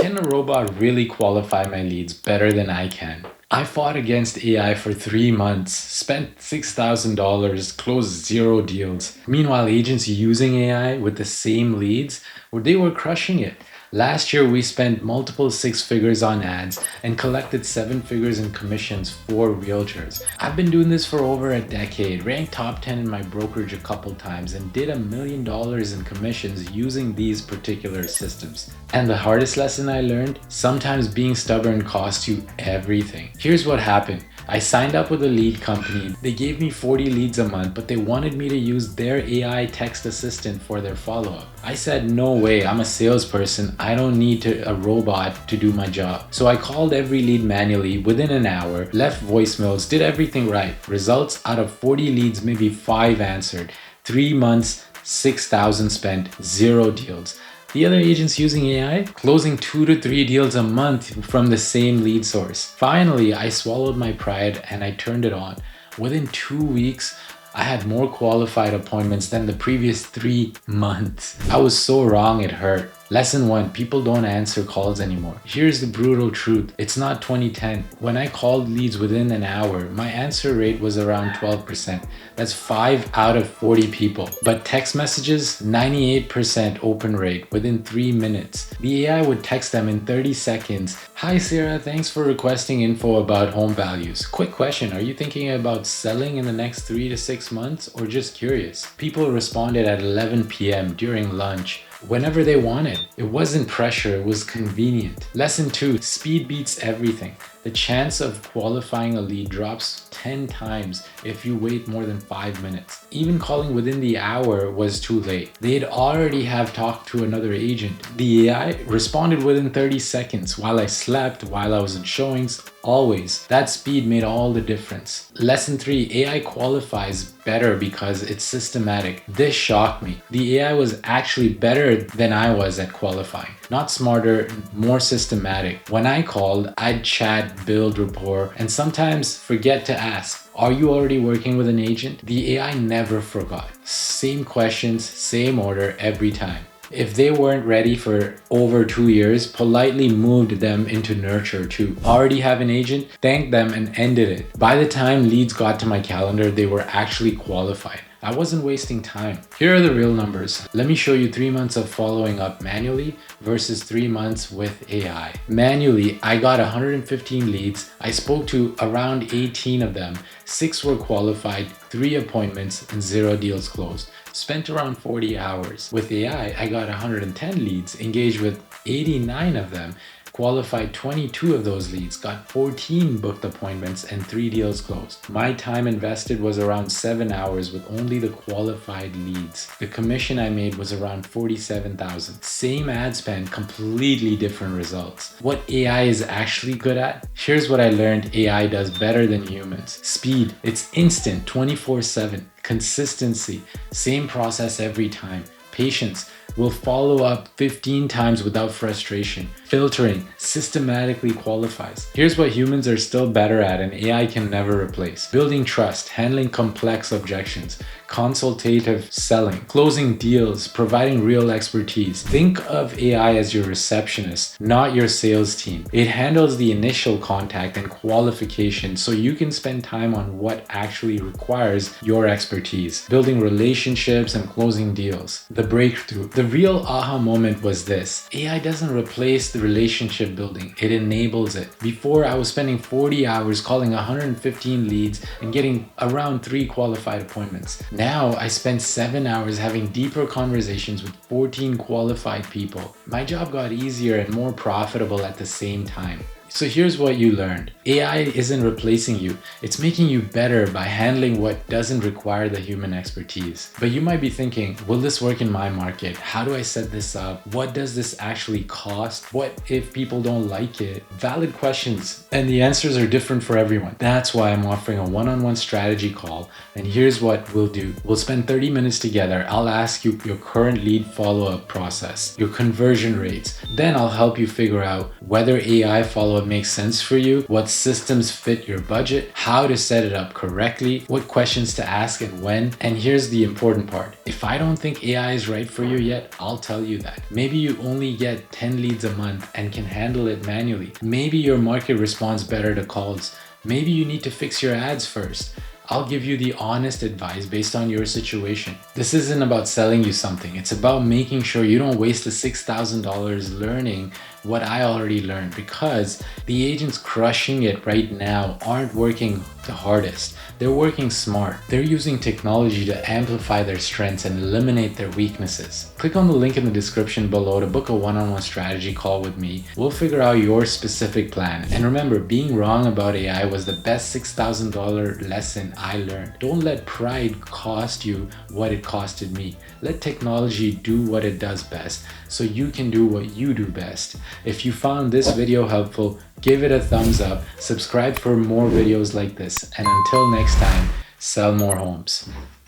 Can a robot really qualify my leads better than I can? I fought against AI for 3 months, spent $6,000, closed 0 deals. Meanwhile, agents using AI with the same leads, they were crushing it. Last year, we spent multiple 6 figures on ads and collected 7 figures in commissions for realtors. I've been doing this for over a decade, ranked top 10 in my brokerage a couple times, and did $1 million in commissions using these particular systems. And the hardest lesson I learned? Sometimes being stubborn costs you everything. Here's what happened. I signed up with a lead company. They gave me 40 leads a month, but they wanted me to use their AI text assistant for their follow-up. I said, no way, I'm a salesperson. I don't need a robot to do my job. So I called every lead manually within an hour, left voicemails, did everything right. Results, out of 40 leads, maybe 5 answered. 3 months, 6,000 spent, 0 deals. The other agents using AI, closing 2 to 3 deals a month from the same lead source. Finally, I swallowed my pride and I turned it on. Within 2 weeks, I had more qualified appointments than the previous 3 months. I was so wrong, it hurt. Lesson 1, people don't answer calls anymore. Here's the brutal truth. It's not 2010. When I called leads within an hour, my answer rate was around 12%. That's 5 out of 40 people. But text messages, 98% open rate within 3 minutes. The AI would text them in 30 seconds. Hi Sarah, thanks for requesting info about home values. Quick question, are you thinking about selling in the next 3 to 6 months or just curious? People responded at 11 p.m. during lunch. Whenever they wanted. It wasn't pressure, it was convenient. Lesson 2, speed beats everything. The chance of qualifying a lead drops 10 times if you wait more than 5 minutes. Even calling within the hour was too late. They'd already have talked to another agent. The AI responded within 30 seconds while I slept, while I was in showings, always. That speed made all the difference. Lesson 3, AI qualifies better because it's systematic. This shocked me. The AI was actually better than I was at qualifying. Not smarter, more systematic. When I called, I'd chat, build rapport, and sometimes forget to ask, are you already working with an agent? The AI never forgot. Same questions, same order every time. If they weren't ready for over 2 years, politely moved them into nurture too. Already have an agent? Thanked them and ended it. By the time leads got to my calendar, they were actually qualified. I wasn't wasting time. Here are the real numbers. Let me show you 3 months of following up manually versus 3 months with AI. Manually, I got 115 leads. I spoke to around 18 of them. 6 were qualified, 3 appointments, and 0 deals closed. Spent around 40 hours. With AI, I got 110 leads, engaged with 89 of them, qualified 22 of those leads, got 14 booked appointments, and 3 deals closed. My time invested was around 7 hours with only the qualified leads. The commission I made was around 47,000. Same ad spend, completely different results. What AI is actually good at? Here's what I learned AI does better than humans. Speed. It's instant, 24/7. Consistency. Same process every time. Patience. Will follow up 15 times without frustration. Filtering systematically qualifies. Here's what humans are still better at and AI can never replace. Building trust, handling complex objections, consultative selling, closing deals, providing real expertise. Think of AI as your receptionist, not your sales team. It handles the initial contact and qualification so you can spend time on what actually requires your expertise. Building relationships and closing deals. The breakthrough. The real aha moment was this. AI doesn't replace the relationship building, it enables it. Before, I was spending 40 hours calling 115 leads and getting around 3 qualified appointments. Now, I spend 7 hours having deeper conversations with 14 qualified people. My job got easier and more profitable at the same time. So here's what you learned. AI isn't replacing you. It's making you better by handling what doesn't require the human expertise. But you might be thinking, will this work in my market? How do I set this up? What does this actually cost? What if people don't like it? Valid questions. And the answers are different for everyone. That's why I'm offering a one-on-one strategy call. And here's what we'll do. We'll spend 30 minutes together. I'll ask you your current lead follow-up process, your conversion rates. Then I'll help you figure out whether AI follow-up what makes sense for you, what systems fit your budget, how to set it up correctly, what questions to ask and when. And here's the important part. If I don't think AI is right for you yet, I'll tell you that. Maybe you only get 10 leads a month and can handle it manually. Maybe your market responds better to calls. Maybe you need to fix your ads first. I'll give you the honest advice based on your situation. This isn't about selling you something. It's about making sure you don't waste the $6,000 learning what I already learned, because the agents crushing it right now aren't working the hardest. They're working smart. They're using technology to amplify their strengths and eliminate their weaknesses. Click on the link in the description below to book a one-on-one strategy call with me. We'll figure out your specific plan. And remember, being wrong about AI was the best $6,000 lesson I learned. Don't let pride cost you what it costed me. Let technology do what it does best so you can do what you do best. If you found this video helpful, give it a thumbs up, subscribe for more videos like this, and until next time, sell more homes.